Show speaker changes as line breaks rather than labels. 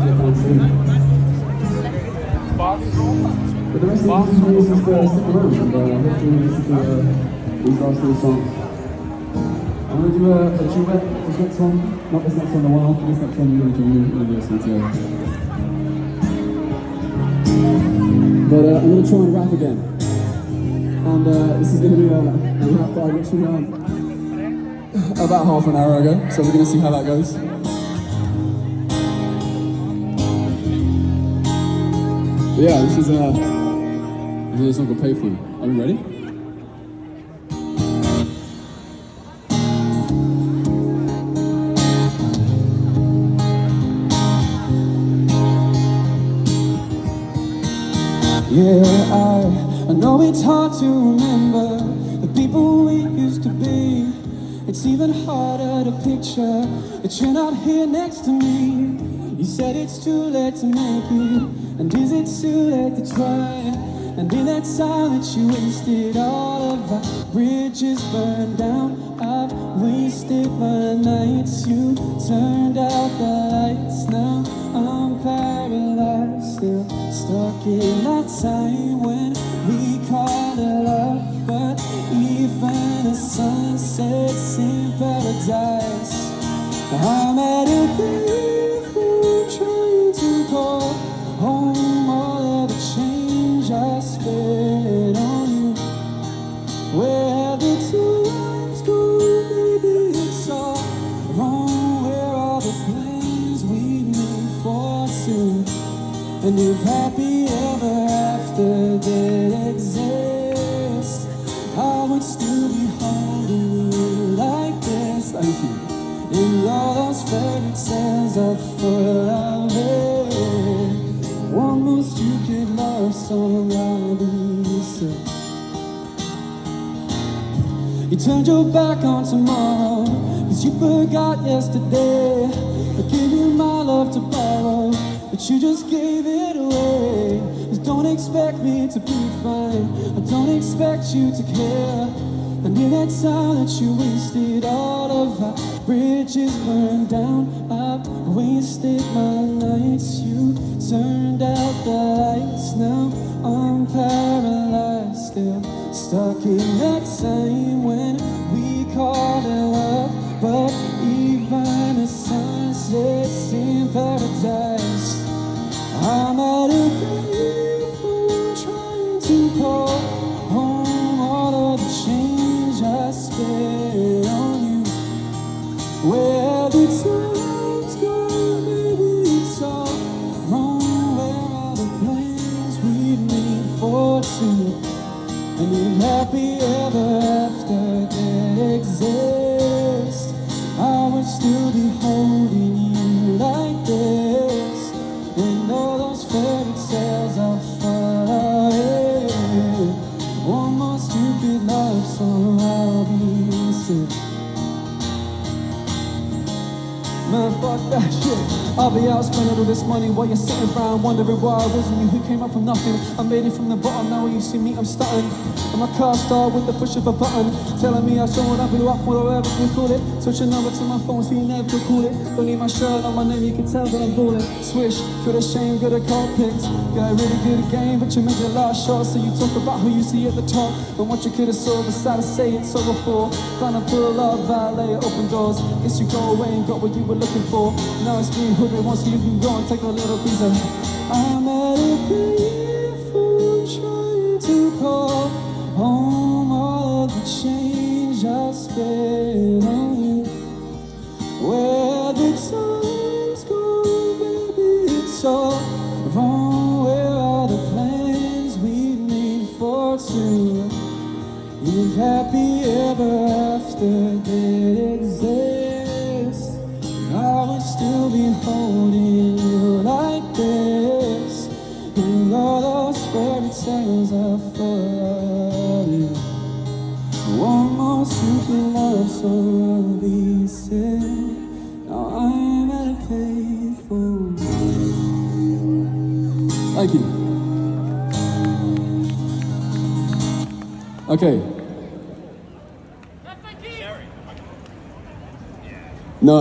I can't sing. But the rest of the music is just stick around and hopefully listen to these last three songs. I'm going to do a duet, this next one, not this next one, the one after this next one, you're going to do listen to. But I'm going to try and rap again. And this is going to be a rap that I literally learned about half an hour ago, so we're going to see how that goes. But yeah, this is a song called Payphone. Are we ready? Yeah, I know it's hard to remember the people we used to be. It's even harder to picture that you're not here next to me. You said it's too late to make it, and is it too late to try? And in that silence you wasted all of our bridges burned down. I've wasted my nights, you turned out the lights. Now I'm paralyzed, still stuck in that time when we called it love. But even a sunset's in paradise. I'm at a payphone trying to call home all of the change I spent on you. Where the times go, maybe it's all wrong. Where are the plans we made for two? And if happy ever after did exist, I would still be holding you like this. Thank you. In all those fairy tales are full of it. One more stupid love song I'll be sick. You turned your back on tomorrow, cause you forgot yesterday. I gave you my love to borrow, but you just gave it away. Just don't expect me to be fine, I don't expect you to care. And in that time that you wasted all of our bridges burned down, I've wasted my nights, you turned out the lights. Now I'm paralyzed, still stuck in that time when we called it love. But even the sunset's in paradise. I'm at a payphone trying to call home all of the change I spent on you. Where the times go, maybe it's all wrong. Where are the plans we made for two? And if happy ever after did exist, I would still be holding you like this. And all those fairy tales are full of it. One more stupid love song, I'll be sick. Man, fuck that shit. I'll be out spending all this money while you're sitting around wondering why I wasn't you who came up from nothing. I made it from the bottom, now when you see me I'm starting. I'm a car star with the push of a button, telling me I showed up, blew up, whatever you call it. Switch a number to my phone so you never could call it. Don't need my shirt on my name, you can tell that I'm balling. Swish, good at shame, good at card picks. Got really good at game, but you made your last shot. So you talk about who you see at the top, but what you could have saw, but sad to say it's so before. Trying to pull up, valet, open doors. Guess you go away and got what you were looking for. Now it's me who wants you can go and take a little piece of. I'm at a payphone trying to call home all of the change I spent on you. Where the times go, baby, it's all wrong. Where are the plans we made for two? If happy ever after did exist, I would still be holding you like this. And all those fairy tales are full of it. One more stupid love song, I'll be sick. Now I'm at a payphone. Thank you. Okay. No.